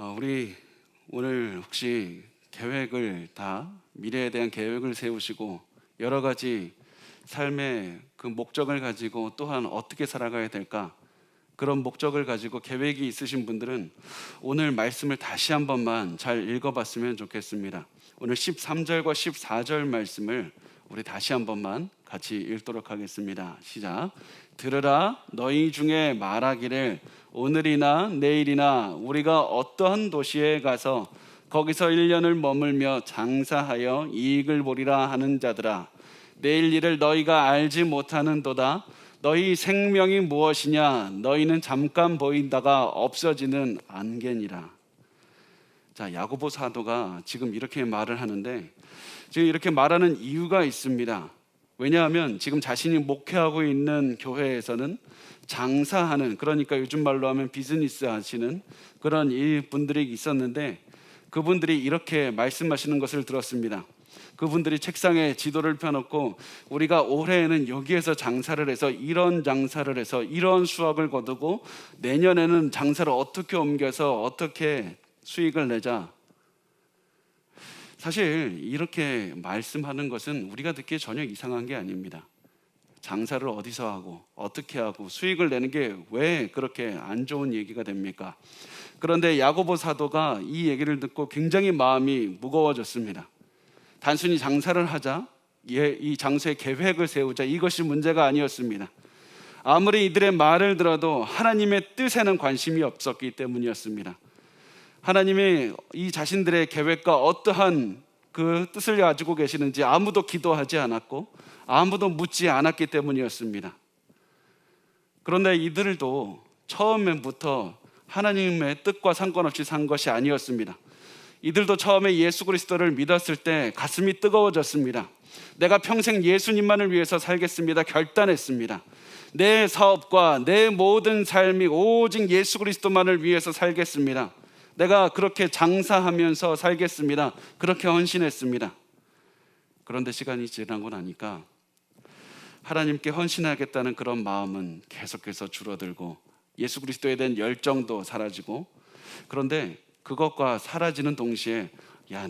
우리 오늘 혹시 미래에 대한 계획을 세우시고 여러 가지 삶의 그 목적을 가지고 또한 어떻게 살아가야 될까, 그런 목적을 가지고 계획이 있으신 분들은 오늘 말씀을 다시 한 번만 잘 읽어봤으면 좋겠습니다. 오늘 13절과 14절 말씀을 우리 다시 한 번만 같이 읽도록 하겠습니다. 시작. 들으라, 너희 중에 말하기를 오늘이나 내일이나 우리가 어떠한 도시에 가서 거기서 1년을 머물며 장사하여 이익을 보리라 하는 자들아, 내일 일을 너희가 알지 못하는도다. 너희 생명이 무엇이냐? 너희는 잠깐 보인다가 없어지는 안개니라. 자, 야고보 사도가 지금 이렇게 말을 하는데, 지금 이렇게 말하는 이유가 있습니다. 왜냐하면 지금 자신이 목회하고 있는 교회에서는 장사하는, 그러니까 요즘 말로 하면 비즈니스 하시는 그런 분들이 있었는데, 그분들이 이렇게 말씀하시는 것을 들었습니다. 그분들이 책상에 지도를 펴놓고 우리가 올해에는 여기에서 장사를 해서 이런 장사를 해서 이런 수확을 거두고 내년에는 장사를 어떻게 옮겨서 어떻게 수익을 내자. 사실 이렇게 말씀하는 것은 우리가 듣기에 전혀 이상한 게 아닙니다. 장사를 어디서 하고 어떻게 하고 수익을 내는 게 왜 그렇게 안 좋은 얘기가 됩니까? 그런데 야고보 사도가 이 얘기를 듣고 굉장히 마음이 무거워졌습니다. 단순히 장사를 하자, 이 장소에 계획을 세우자, 이것이 문제가 아니었습니다. 아무리 이들의 말을 들어도 하나님의 뜻에는 관심이 없었기 때문이었습니다. 하나님이 이 자신들의 계획과 어떠한 그 뜻을 가지고 계시는지 아무도 기도하지 않았고 아무도 묻지 않았기 때문이었습니다. 그런데 이들도 처음부터 하나님의 뜻과 상관없이 산 것이 아니었습니다. 이들도 처음에 예수 그리스도를 믿었을 때 가슴이 뜨거워졌습니다. 내가 평생 예수님만을 위해서 살겠습니다 결단했습니다. 내 사업과 내 모든 삶이 오직 예수 그리스도만을 위해서 살겠습니다. 내가 그렇게 장사하면서 살겠습니다. 그렇게 헌신했습니다. 그런데 시간이 지나고 나니까 하나님께 헌신하겠다는 그런 마음은 계속해서 줄어들고 예수 그리스도에 대한 열정도 사라지고, 그런데 그것과 사라지는 동시에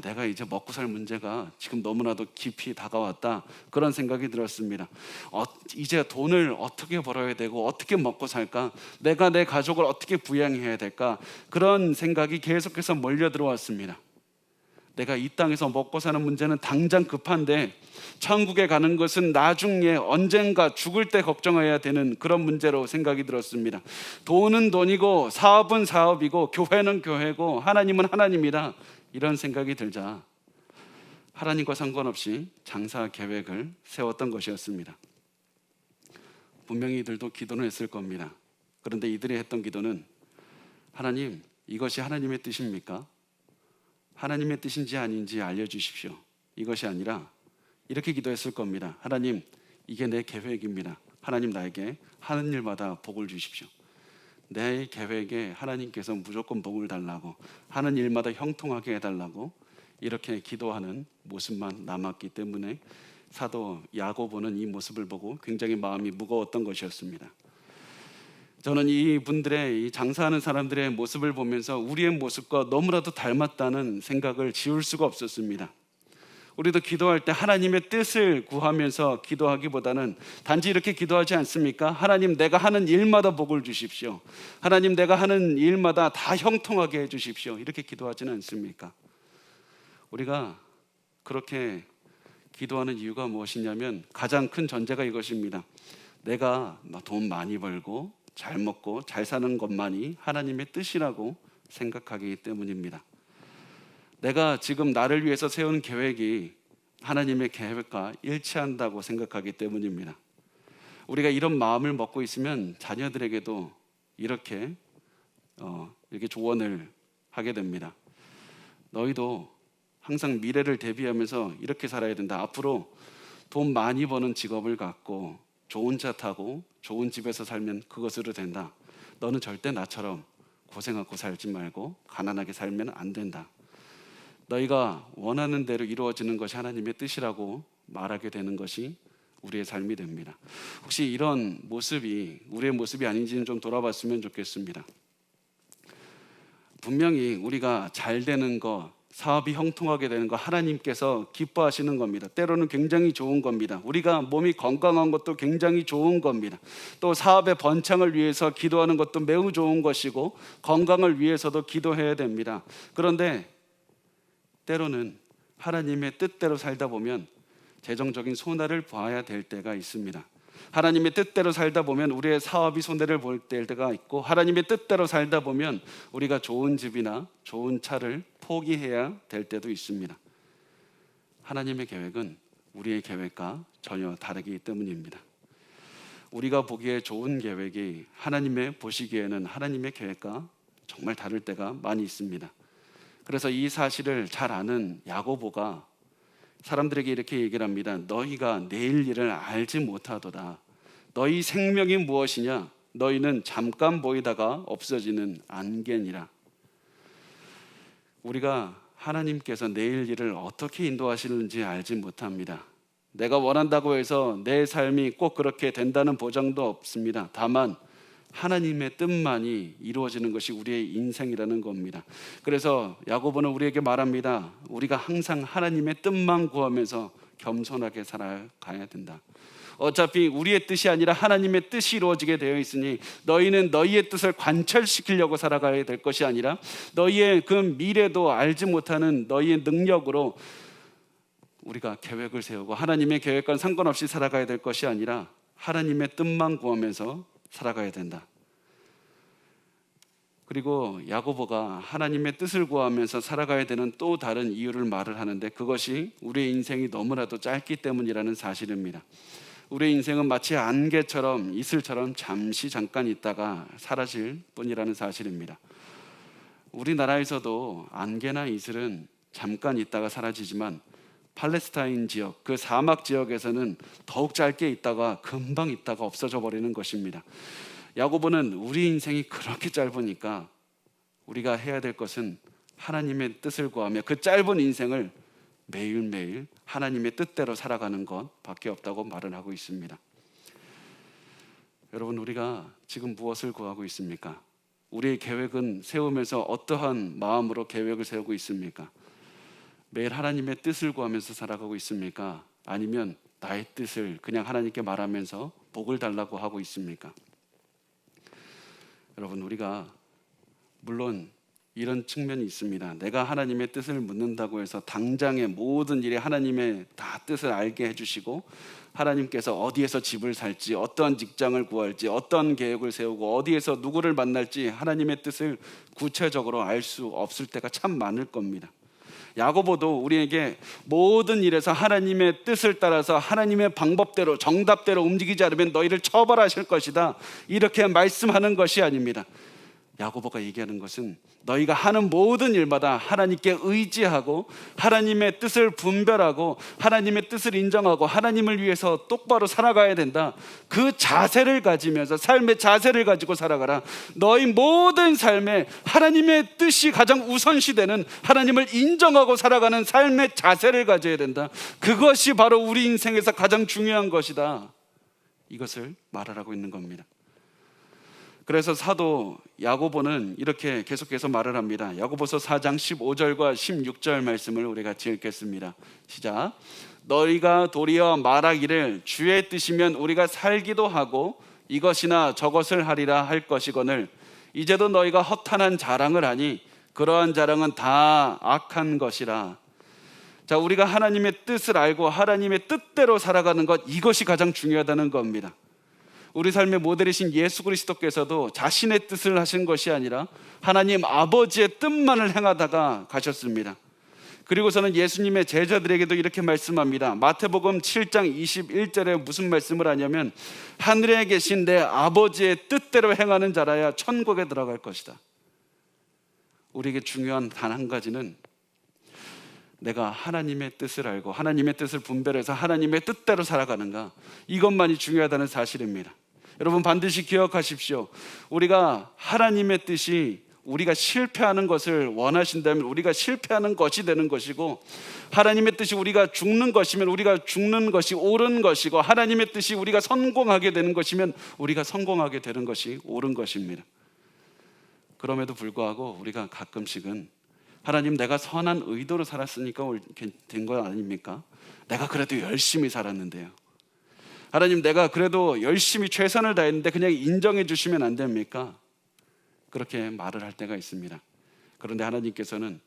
내가 이제 먹고 살 문제가 지금 너무나도 깊이 다가왔다, 그런 생각이 들었습니다. 이제 돈을 어떻게 벌어야 되고 어떻게 먹고 살까, 내가 내 가족을 어떻게 부양해야 될까, 그런 생각이 계속해서 몰려 들어왔습니다. 내가 이 땅에서 먹고 사는 문제는 당장 급한데 천국에 가는 것은 나중에 언젠가 죽을 때 걱정해야 되는 그런 문제로 생각이 들었습니다. 돈은 돈이고 사업은 사업이고 교회는 교회고 하나님은 하나님이다, 이런 생각이 들자 하나님과 상관없이 장사 계획을 세웠던 것이었습니다. 분명히 이들도 기도는 했을 겁니다. 그런데 이들이 했던 기도는, 하나님, 이것이 하나님의 뜻입니까? 하나님의 뜻인지 아닌지 알려주십시오. 이것이 아니라 이렇게 기도했을 겁니다. 하나님, 이게 내 계획입니다. 하나님, 나에게 하는 일마다 복을 주십시오. 내 계획에 하나님께서 무조건 복을 달라고, 하는 일마다 형통하게 해달라고 이렇게 기도하는 모습만 남았기 때문에 사도 야고보는 이 모습을 보고 굉장히 마음이 무거웠던 것이었습니다. 저는 이분들의, 이 장사하는 사람들의 모습을 보면서 우리의 모습과 너무나도 닮았다는 생각을 지울 수가 없었습니다. 우리도 기도할 때 하나님의 뜻을 구하면서 기도하기보다는 단지 이렇게 기도하지 않습니까? 하나님, 내가 하는 일마다 복을 주십시오. 하나님, 내가 하는 일마다 다 형통하게 해주십시오. 이렇게 기도하지는 않습니까? 우리가 그렇게 기도하는 이유가 무엇이냐면 가장 큰 전제가 이것입니다. 내가 돈 많이 벌고 잘 먹고 잘 사는 것만이 하나님의 뜻이라고 생각하기 때문입니다. 내가 지금 나를 위해서 세운 계획이 하나님의 계획과 일치한다고 생각하기 때문입니다. 우리가 이런 마음을 먹고 있으면 자녀들에게도 이렇게 조언을 하게 됩니다. 너희도 항상 미래를 대비하면서 이렇게 살아야 된다. 앞으로 돈 많이 버는 직업을 갖고 좋은 차 타고 좋은 집에서 살면 그것으로 된다. 너는 절대 나처럼 고생하고 살지 말고 가난하게 살면 안 된다. 너희가 원하는 대로 이루어지는 것이 하나님의 뜻이라고 말하게 되는 것이 우리의 삶이 됩니다. 혹시 이런 모습이 우리의 모습이 아닌지는 좀 돌아봤으면 좋겠습니다. 분명히 우리가 잘 되는 거, 사업이 형통하게 되는 거 하나님께서 기뻐하시는 겁니다. 때로는 굉장히 좋은 겁니다. 우리가 몸이 건강한 것도 굉장히 좋은 겁니다. 또 사업의 번창을 위해서 기도하는 것도 매우 좋은 것이고 건강을 위해서도 기도해야 됩니다. 그런데 때로는 하나님의 뜻대로 살다 보면 재정적인 손해를 봐야 될 때가 있습니다. 하나님의 뜻대로 살다 보면 우리의 사업이 손해를 볼 때가 있고, 하나님의 뜻대로 살다 보면 우리가 좋은 집이나 좋은 차를 포기해야 될 때도 있습니다. 하나님의 계획은 우리의 계획과 전혀 다르기 때문입니다. 우리가 보기에 좋은 계획이 하나님의 보시기에는 하나님의 계획과 정말 다를 때가 많이 있습니다. 그래서 이 사실을 잘 아는 야고보가 사람들에게 이렇게 얘기를 합니다. 너희가 내일 일을 알지 못하도다. 너희 생명이 무엇이냐? 너희는 잠깐 보이다가 없어지는 안개니라. 우리가 하나님께서 내일 일을 어떻게 인도하시는지 알지 못합니다. 내가 원한다고 해서 내 삶이 꼭 그렇게 된다는 보장도 없습니다. 다만 하나님의 뜻만이 이루어지는 것이 우리의 인생이라는 겁니다. 그래서 야고보는 우리에게 말합니다. 우리가 항상 하나님의 뜻만 구하면서 겸손하게 살아가야 된다. 어차피 우리의 뜻이 아니라 하나님의 뜻이 이루어지게 되어 있으니 너희는 너희의 뜻을 관철시키려고 살아가야 될 것이 아니라 너희의 그 미래도 알지 못하는 너희의 능력으로 우리가 계획을 세우고 하나님의 계획과는 상관없이 살아가야 될 것이 아니라 하나님의 뜻만 구하면서 살아가야 된다. 그리고 야고보가 하나님의 뜻을 구하면서 살아가야 되는 또 다른 이유를 말을 하는데, 그것이 우리의 인생이 너무나도 짧기 때문이라는 사실입니다. 우리의 인생은 마치 안개처럼 이슬처럼 잠시 잠깐 있다가 사라질 뿐이라는 사실입니다. 우리나라에서도 안개나 이슬은 잠깐 있다가 사라지지만 팔레스타인 지역, 그 사막 지역에서는 더욱 짧게 있다가 금방 있다가 없어져 버리는 것입니다. 야고보는 우리 인생이 그렇게 짧으니까 우리가 해야 될 것은 하나님의 뜻을 구하며 그 짧은 인생을 매일매일 하나님의 뜻대로 살아가는 것밖에 없다고 말을 하고 있습니다. 여러분, 우리가 지금 무엇을 구하고 있습니까? 우리의 계획은 세우면서 어떠한 마음으로 계획을 세우고 있습니까? 매일 하나님의 뜻을 구하면서 살아가고 있습니까? 아니면 나의 뜻을 그냥 하나님께 말하면서 복을 달라고 하고 있습니까? 여러분, 우리가 물론 이런 측면이 있습니다. 내가 하나님의 뜻을 묻는다고 해서 당장의 모든 일에 하나님의 다 뜻을 알게 해주시고 하나님께서 어디에서 집을 살지, 어떤 직장을 구할지, 어떤 계획을 세우고 어디에서 누구를 만날지 하나님의 뜻을 구체적으로 알 수 없을 때가 참 많을 겁니다. 야고보도 우리에게 모든 일에서 하나님의 뜻을 따라서 하나님의 방법대로 정답대로 움직이지 않으면 너희를 처벌하실 것이다, 이렇게 말씀하는 것이 아닙니다. 야고보가 얘기하는 것은 너희가 하는 모든 일마다 하나님께 의지하고 하나님의 뜻을 분별하고 하나님의 뜻을 인정하고 하나님을 위해서 똑바로 살아가야 된다. 그 자세를 가지면서, 삶의 자세를 가지고 살아가라. 너희 모든 삶에 하나님의 뜻이 가장 우선시되는, 하나님을 인정하고 살아가는 삶의 자세를 가져야 된다. 그것이 바로 우리 인생에서 가장 중요한 것이다. 이것을 말하라고 있는 겁니다. 그래서 사도 야고보는 이렇게 계속해서 말을 합니다. 야고보서 4장 15절과 16절 말씀을 우리가 같이 읽겠습니다. 시작. 너희가 도리어 말하기를 주의 뜻이면 우리가 살기도 하고 이것이나 저것을 하리라 할 것이거늘 이제도 너희가 허탄한 자랑을 하니 그러한 자랑은 다 악한 것이라. 자, 우리가 하나님의 뜻을 알고 하나님의 뜻대로 살아가는 것, 이것이 가장 중요하다는 겁니다. 우리 삶의 모델이신 예수 그리스도께서도 자신의 뜻을 하신 것이 아니라 하나님 아버지의 뜻만을 행하다가 가셨습니다. 그리고서는 예수님의 제자들에게도 이렇게 말씀합니다. 마태복음 7장 21절에 무슨 말씀을 하냐면 하늘에 계신 내 아버지의 뜻대로 행하는 자라야 천국에 들어갈 것이다. 우리에게 중요한 단 한 가지는 내가 하나님의 뜻을 알고 하나님의 뜻을 분별해서 하나님의 뜻대로 살아가는가, 이것만이 중요하다는 사실입니다. 여러분, 반드시 기억하십시오. 우리가 하나님의 뜻이 우리가 실패하는 것을 원하신다면 우리가 실패하는 것이 되는 것이고, 하나님의 뜻이 우리가 죽는 것이면 우리가 죽는 것이 옳은 것이고, 하나님의 뜻이 우리가 성공하게 되는 것이면 우리가 성공하게 되는 것이 옳은 것입니다. 그럼에도 불구하고 우리가 가끔씩은 하나님, 내가 선한 의도로 살았으니까 이렇게 된 거 아닙니까? 내가 그래도 열심히 살았는데요. 하나님, 내가 그래도 열심히 최선을 다했는데 그냥 인정해 주시면 안 됩니까? 그렇게 말을 할 때가 있습니다. 그런데 하나님께서는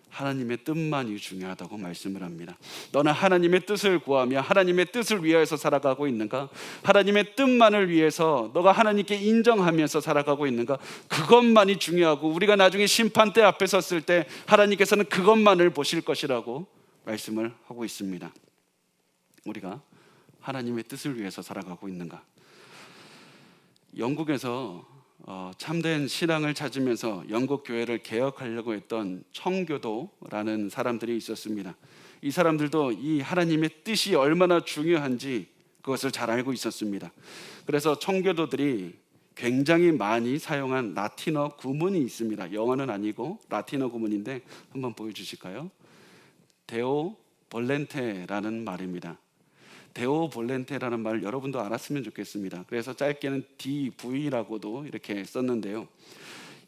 하나님의 뜻만이 중요하다고 말씀을 합니다. 너는 하나님의 뜻을 구하며 하나님의 뜻을 위하여서 살아가고 있는가? 하나님의 뜻만을 위해서 너가 하나님께 인정하면서 살아가고 있는가? 그것만이 중요하고 우리가 나중에 심판대 앞에 섰을 때 하나님께서는 그것만을 보실 것이라고 말씀을 하고 있습니다. 우리가 하나님의 뜻을 위해서 살아가고 있는가? 영국에서 참된 신앙을 찾으면서 영국 교회를 개혁하려고 했던 청교도라는 사람들이 있었습니다. 이 사람들도 이 하나님의 뜻이 얼마나 중요한지 그것을 잘 알고 있었습니다. 그래서 청교도들이 굉장히 많이 사용한 라틴어 구문이 있습니다. 영어는 아니고 라틴어 구문인데 한번 보여주실까요? 데오 볼렌테라는 말입니다. 데오 볼렌테라는 말을 여러분도 알았으면 좋겠습니다. 그래서 짧게는 DV라고도 이렇게 썼는데요.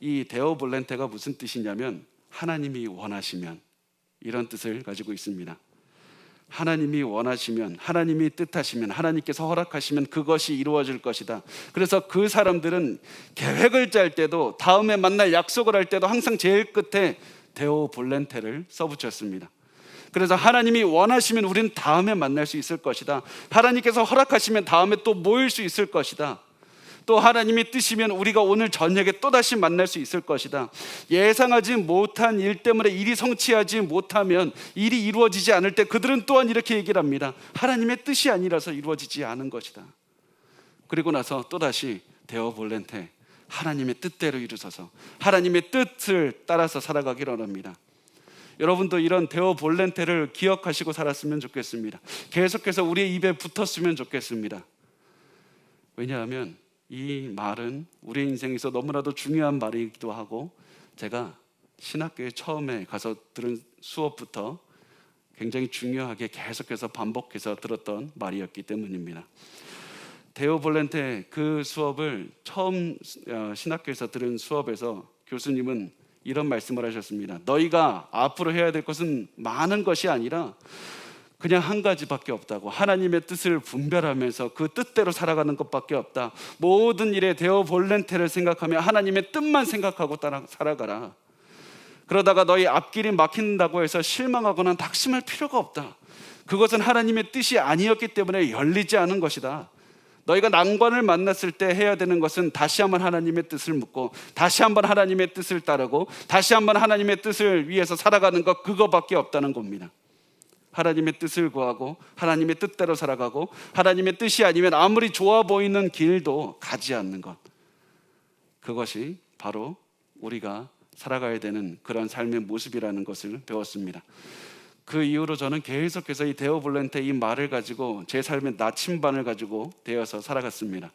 이 데오 볼렌테가 무슨 뜻이냐면 하나님이 원하시면, 이런 뜻을 가지고 있습니다. 하나님이 원하시면, 하나님이 뜻하시면, 하나님께서 허락하시면 그것이 이루어질 것이다. 그래서 그 사람들은 계획을 짤 때도, 다음에 만날 약속을 할 때도 항상 제일 끝에 데오 볼렌테를 써붙였습니다. 그래서 하나님이 원하시면 우리는 다음에 만날 수 있을 것이다. 하나님께서 허락하시면 다음에 또 모일 수 있을 것이다. 또 하나님이 뜻이면 우리가 오늘 저녁에 또다시 만날 수 있을 것이다. 예상하지 못한 일 때문에 일이 성취하지 못하면, 일이 이루어지지 않을 때 그들은 또한 이렇게 얘기를 합니다. 하나님의 뜻이 아니라서 이루어지지 않은 것이다. 그리고 나서 또다시 데오 볼렌테, 하나님의 뜻대로 이루셔서 하나님의 뜻을 따라서 살아가기를 원합니다. 여러분도 이런 데오 볼렌테를 기억하시고 살았으면 좋겠습니다. 계속해서 우리의 입에 붙었으면 좋겠습니다. 왜냐하면 이 말은 우리 인생에서 너무나도 중요한 말이기도 하고, 제가 신학교에 처음에 가서 들은 수업부터 굉장히 중요하게 계속해서 반복해서 들었던 말이었기 때문입니다. 데오 볼렌테 그 수업을 처음 신학교에서 들은 수업에서 교수님은 이런 말씀을 하셨습니다. 너희가 앞으로 해야 될 것은 많은 것이 아니라 그냥 한 가지밖에 없다고. 하나님의 뜻을 분별하면서 그 뜻대로 살아가는 것밖에 없다. 모든 일에 데오 볼렌테를 생각하며 하나님의 뜻만 생각하고 따라 살아가라. 그러다가 너희 앞길이 막힌다고 해서 실망하거나 낙심할 필요가 없다. 그것은 하나님의 뜻이 아니었기 때문에 열리지 않은 것이다. 너희가 난관을 만났을 때 해야 되는 것은 다시 한번 하나님의 뜻을 묻고, 다시 한번 하나님의 뜻을 따르고, 다시 한번 하나님의 뜻을 위해서 살아가는 것, 그거밖에 없다는 겁니다. 하나님의 뜻을 구하고 하나님의 뜻대로 살아가고, 하나님의 뜻이 아니면 아무리 좋아 보이는 길도 가지 않는 것, 그것이 바로 우리가 살아가야 되는 그런 삶의 모습이라는 것을 배웠습니다. 그 이후로 저는 계속해서 이 데오 볼렌테 이 말을 가지고 제 삶의 나침반을 가지고 되어서 살아갔습니다.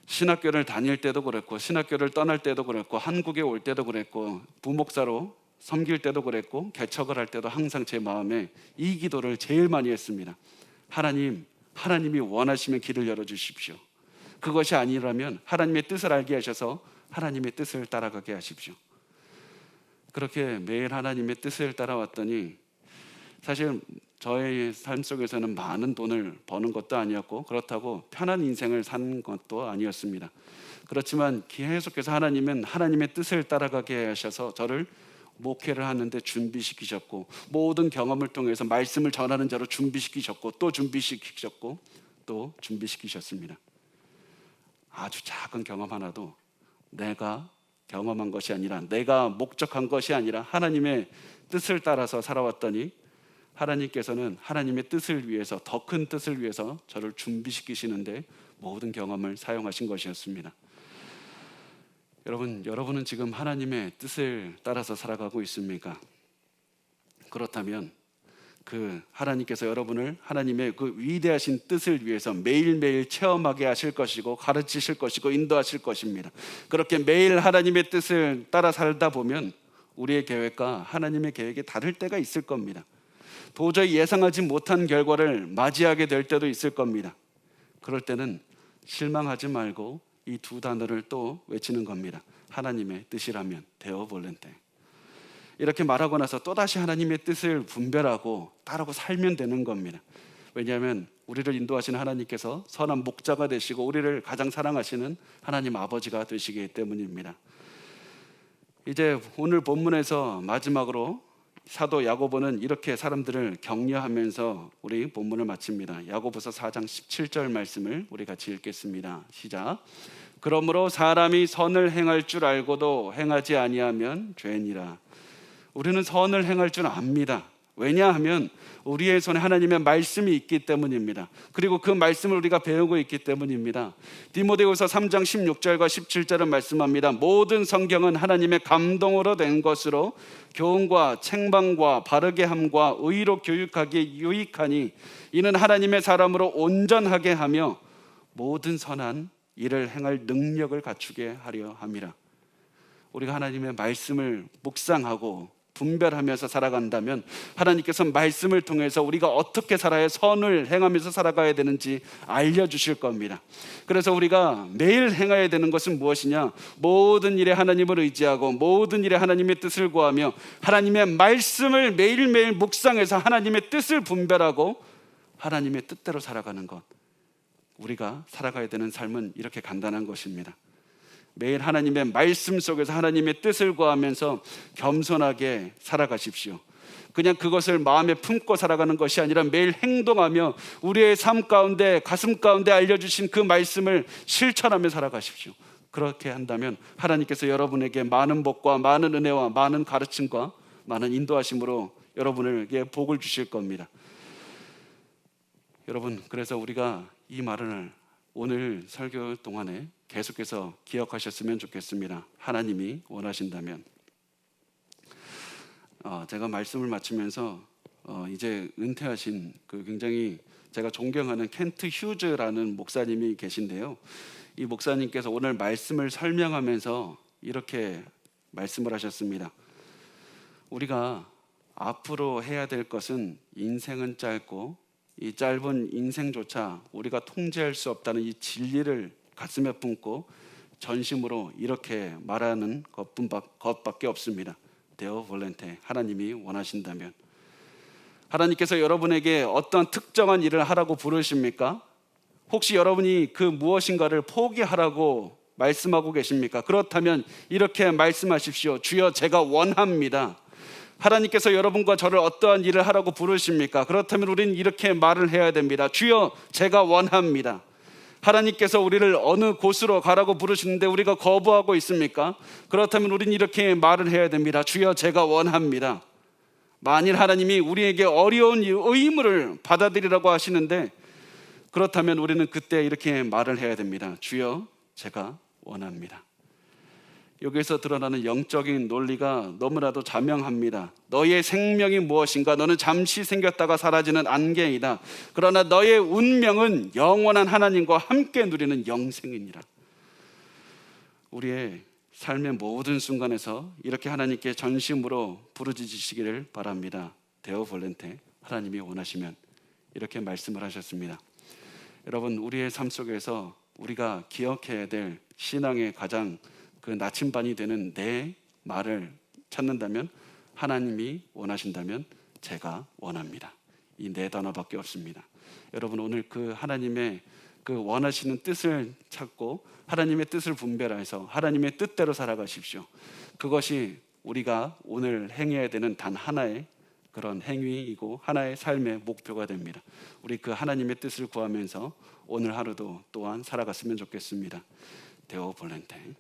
신학교를 다닐 때도 그랬고, 신학교를 떠날 때도 그랬고, 한국에 올 때도 그랬고, 부목사로 섬길 때도 그랬고, 개척을 할 때도 항상 제 마음에 이 기도를 제일 많이 했습니다. 하나님이 원하시면 길을 열어주십시오. 그것이 아니라면 하나님의 뜻을 알게 하셔서 하나님의 뜻을 따라가게 하십시오. 그렇게 매일 하나님의 뜻을 따라왔더니, 사실 저의 삶 속에서는 많은 돈을 버는 것도 아니었고, 그렇다고 편한 인생을 산 것도 아니었습니다. 그렇지만 계속해서 하나님은 하나님의 뜻을 따라가게 하셔서 저를 목회를 하는데 준비시키셨고, 모든 경험을 통해서 말씀을 전하는 자로 준비시키셨고, 또 준비시키셨고, 또 준비시키셨습니다. 아주 작은 경험 하나도 내가 경험한 것이 아니라, 내가 목적한 것이 아니라 하나님의 뜻을 따라서 살아왔더니, 하나님께서는 하나님의 뜻을 위해서, 더 큰 뜻을 위해서 저를 준비시키시는데 모든 경험을 사용하신 것이었습니다. 여러분은 지금 하나님의 뜻을 따라서 살아가고 있습니까? 그렇다면 그 하나님께서 여러분을 하나님의 그 위대하신 뜻을 위해서 매일매일 체험하게 하실 것이고, 가르치실 것이고, 인도하실 것입니다. 그렇게 매일 하나님의 뜻을 따라 살다 보면 우리의 계획과 하나님의 계획이 다를 때가 있을 겁니다. 도저히 예상하지 못한 결과를 맞이하게 될 때도 있을 겁니다. 그럴 때는 실망하지 말고 이 두 단어를 또 외치는 겁니다. 하나님의 뜻이라면 데오 볼렌테. 이렇게 말하고 나서 또다시 하나님의 뜻을 분별하고 따르고 살면 되는 겁니다. 왜냐하면 우리를 인도하시는 하나님께서 선한 목자가 되시고 우리를 가장 사랑하시는 하나님 아버지가 되시기 때문입니다. 이제 오늘 본문에서 마지막으로 사도 야고보는 이렇게 사람들을 격려하면서 우리 본문을 마칩니다. 야고보서 4장 17절 말씀을 우리 같이 읽겠습니다. 시작. 그러므로 사람이 선을 행할 줄 알고도 행하지 아니하면 죄니라. 우리는 선을 행할 줄 압니다. 왜냐하면 우리의 손에 하나님의 말씀이 있기 때문입니다. 그리고 그 말씀을 우리가 배우고 있기 때문입니다. 디모데후서 3장 16절과 17절은 말씀합니다. 모든 성경은 하나님의 감동으로 된 것으로 교훈과 책망과 바르게 함과 의로 교육하기에 유익하니 이는 하나님의 사람으로 온전하게 하며 모든 선한 일을 행할 능력을 갖추게 하려 함이라. 우리가 하나님의 말씀을 묵상하고 분별하면서 살아간다면 하나님께서 말씀을 통해서 우리가 어떻게 살아야 선을 행하면서 살아가야 되는지 알려주실 겁니다. 그래서 우리가 매일 행해야 되는 것은 무엇이냐? 모든 일에 하나님을 의지하고 모든 일에 하나님의 뜻을 구하며 하나님의 말씀을 매일매일 묵상해서 하나님의 뜻을 분별하고 하나님의 뜻대로 살아가는 것. 우리가 살아가야 되는 삶은 이렇게 간단한 것입니다. 매일 하나님의 말씀 속에서 하나님의 뜻을 구하면서 겸손하게 살아가십시오. 그냥 그것을 마음에 품고 살아가는 것이 아니라 매일 행동하며 우리의 삶 가운데 가슴 가운데 알려주신 그 말씀을 실천하며 살아가십시오. 그렇게 한다면 하나님께서 여러분에게 많은 복과 많은 은혜와 많은 가르침과 많은 인도하심으로 여러분에게 복을 주실 겁니다. 여러분, 그래서 우리가 이 말을 오늘 설교 동안에 계속해서 기억하셨으면 좋겠습니다. 하나님이 원하신다면. 제가 말씀을 마치면서 이제 은퇴하신 그 굉장히 제가 존경하는 켄트 휴즈라는 목사님이 계신데요. 이 목사님께서 오늘 말씀을 설명하면서 이렇게 말씀을 하셨습니다. 우리가 앞으로 해야 될 것은 인생은 짧고 이 짧은 인생조차 우리가 통제할 수 없다는 이 진리를 가슴에 품고 전심으로 이렇게 말하는 것밖에 없습니다. 데오 볼렌테. 하나님이 원하신다면. 하나님께서 여러분에게 어떤 특정한 일을 하라고 부르십니까? 혹시 여러분이 그 무엇인가를 포기하라고 말씀하고 계십니까? 그렇다면 이렇게 말씀하십시오. 주여, 제가 원합니다. 하나님께서 여러분과 저를 어떠한 일을 하라고 부르십니까? 그렇다면 우리는 이렇게 말을 해야 됩니다. 주여, 제가 원합니다. 하나님께서 우리를 어느 곳으로 가라고 부르시는데 우리가 거부하고 있습니까? 그렇다면 우리는 이렇게 말을 해야 됩니다. 주여, 제가 원합니다. 만일 하나님이 우리에게 어려운 의무를 받아들이라고 하시는데 그렇다면 우리는 그때 이렇게 말을 해야 됩니다. 주여, 제가 원합니다. 여기에서 드러나는 영적인 논리가 너무나도 자명합니다. 너의 생명이 무엇인가? 너는 잠시 생겼다가 사라지는 안개이다. 그러나 너의 운명은 영원한 하나님과 함께 누리는 영생이니라. 우리의 삶의 모든 순간에서 이렇게 하나님께 전심으로 부르짖으시기를 바랍니다. 데오 볼렌테. 하나님이 원하시면. 이렇게 말씀을 하셨습니다. 여러분, 우리의 삶 속에서 우리가 기억해야 될 신앙의 가장 그 나침반이 되는 내 말을 찾는다면 하나님이 원하신다면 제가 원합니다. 이 네 단어밖에 없습니다. 여러분, 오늘 그 하나님의 그 원하시는 뜻을 찾고 하나님의 뜻을 분별해서 하나님의 뜻대로 살아가십시오. 그것이 우리가 오늘 행해야 되는 단 하나의 그런 행위이고 하나의 삶의 목표가 됩니다. 우리 그 하나님의 뜻을 구하면서 오늘 하루도 또한 살아갔으면 좋겠습니다. 데오 볼렌테.